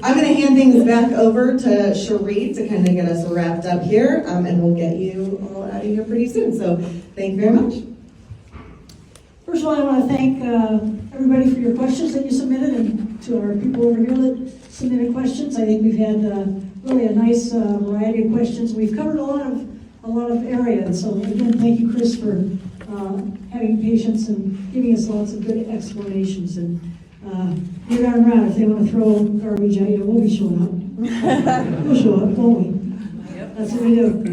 I'm going to hand things back over to Cherie to kind of get us wrapped up here, and we'll get you all out of here pretty soon. So thank you very much. First of all, I want to thank everybody for your questions that you submitted, and to our people over here that submitted questions. I think we've had really a nice variety of questions. We've covered a lot of area. So again, thank you, Chris, for having patience and giving us lots of good explanations. And you're down around if they want to throw garbage at you, we'll be showing up. We'll show up, won't we? Yep. That's what we do.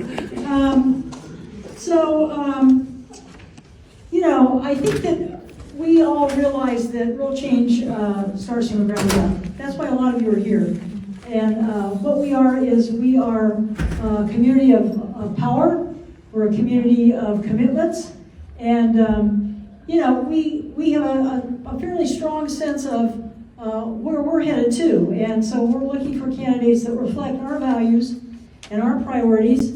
I think that we all realize that real change starts from the ground up. That's why a lot of you are here. And what we are is we are a community of power. We're a community of commitments. And, we have a fairly strong sense of where we're headed to. And so we're looking for candidates that reflect our values and our priorities.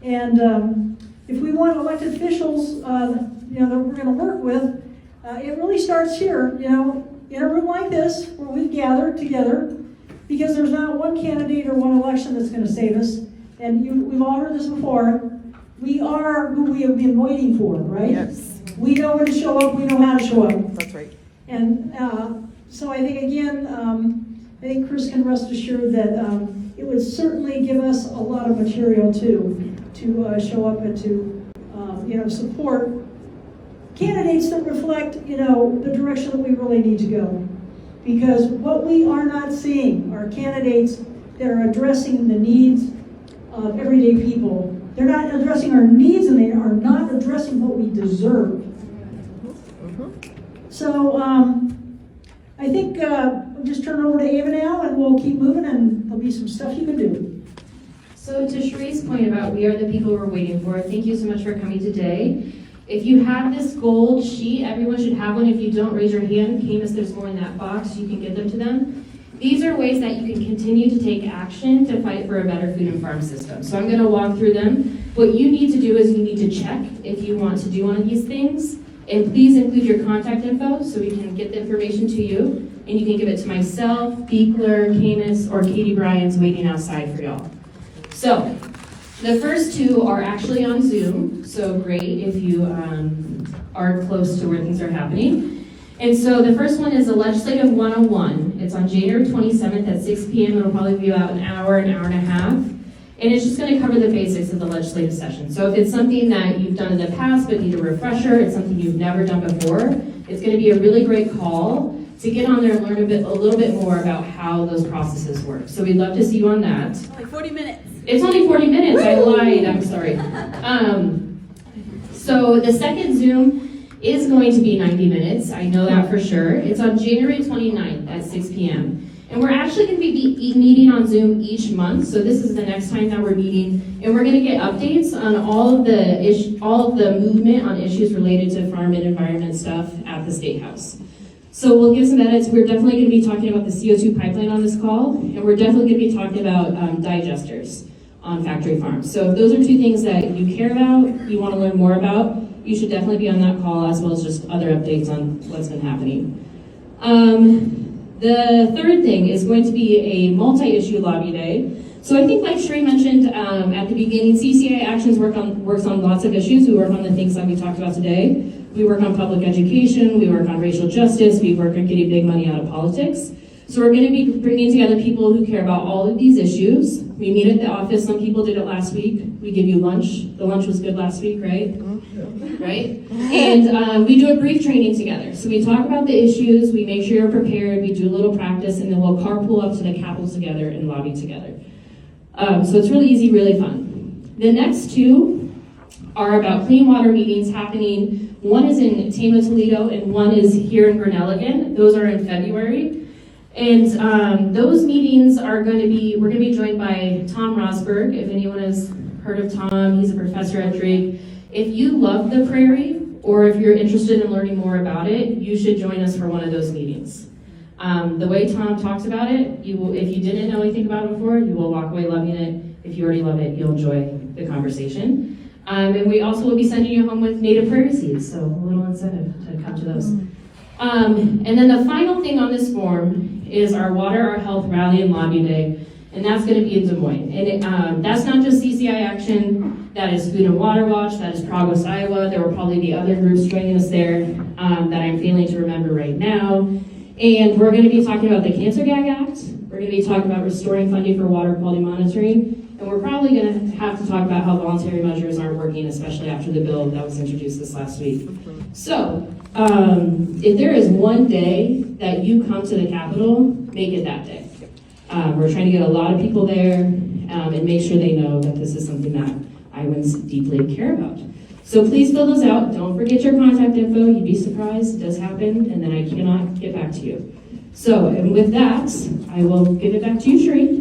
And if we want elected officials, that we're going to work with, it really starts here, in a room like this, where we've gathered together, because there's not one candidate or one election that's going to save us. And we've all heard this before. We are who we have been waiting for, right? Yes. We know when to show up, we know how to show up. That's right. And so I think, again, I think Chris can rest assured that it would certainly give us a lot of material, too, to show up and to, support candidates that reflect, the direction that we really need to go. Because what we are not seeing are candidates that are addressing the needs of everyday people. They're not addressing our needs, and they are not addressing what we deserve. So I think we'll just turn it over to Ava now, and we'll keep moving, and there'll be some stuff you can do. So to Cherie's point about we are the people we're waiting for, thank you so much for coming today. If you have this gold sheet, everyone should have one. If you don't, raise your hand. Camus, there's more in that box. You can give them to them. These are ways that you can continue to take action to fight for a better food and farm system. So I'm going to walk through them. What you need to do is you need to check if you want to do one of these things. And please include your contact info so we can get the information to you. And you can give it to myself, Beekler, Camus, or Katie Bryan's waiting outside for y'all. So the first two are actually on Zoom. So great if you are close to where things are happening. And so the first one is a Legislative 101. It's on January 27th at 6 p.m. It'll probably be about an hour and a half. And it's just going to cover the basics of the legislative session. So if it's something that you've done in the past but need a refresher, it's something you've never done before, it's going to be a really great call to get on there and learn a little bit more about how those processes work. So we'd love to see you on that. It's only 40 minutes. It's only 40 minutes. I lied. I'm sorry. So the second Zoom is going to be 90 minutes. I know that for sure. It's on January 29th at 6 p.m. And we're actually going to be meeting on Zoom each month. So this is the next time that we're meeting. And we're going to get updates on all of the movement on issues related to farm and environment stuff at the State House. So we'll give some edits. We're definitely going to be talking about the CO2 pipeline on this call. And we're definitely going to be talking about digesters on factory farms. So if those are two things that you care about, you want to learn more about, you should definitely be on that call, as well as just other updates on what's been happening. The third thing is going to be a multi-issue lobby day. So I think, like Sheree mentioned at the beginning, CCI Actions works on lots of issues. We work on the things that we talked about today. We work on public education, we work on racial justice, we work on getting big money out of politics. So we're going to be bringing together people who care about all of these issues. We meet at the office. Some people did it last week. We give you lunch. The lunch was good last week, right? Right? And we do a brief training together. So we talk about the issues, we make sure you're prepared, we do a little practice, and then we'll carpool up to the Capitol together and lobby together. So it's really easy, really fun. The next two are about clean water meetings happening. One is in Tama, Toledo, and one is here in Grinnell again. Those are in February. And those meetings are we're going to be joined by Tom Rosberg. If anyone has heard of Tom, he's a professor at Drake. If you love the prairie, or if you're interested in learning more about it, you should join us for one of those meetings. The way Tom talks about it, if you didn't know anything about it before, you will walk away loving it. If you already love it, you'll enjoy the conversation. And we also will be sending you home with native prairie seeds, so a little incentive to come to those. And then the final thing on this form is our Water, Our Health Rally and Lobby Day, and that's going to be in Des Moines. And that's not just CCI Action, that is Food and Water Watch, that is Progress Iowa. There will probably be other groups joining us there that I'm failing to remember right now. And we're going to be talking about the Cancer Gag Act. We're going to be talking about restoring funding for water quality monitoring. And we're probably going to have to talk about how voluntary measures aren't working, especially after the bill that was introduced this last week. So, if there is one day that you come to the Capitol, make it that day. We're trying to get a lot of people there and make sure they know that this is something that Iowans deeply care about. So please fill those out. Don't forget your contact info. You'd be surprised. It does happen, and then I cannot get back to you. So, and with that, I will give it back to you, Sheree.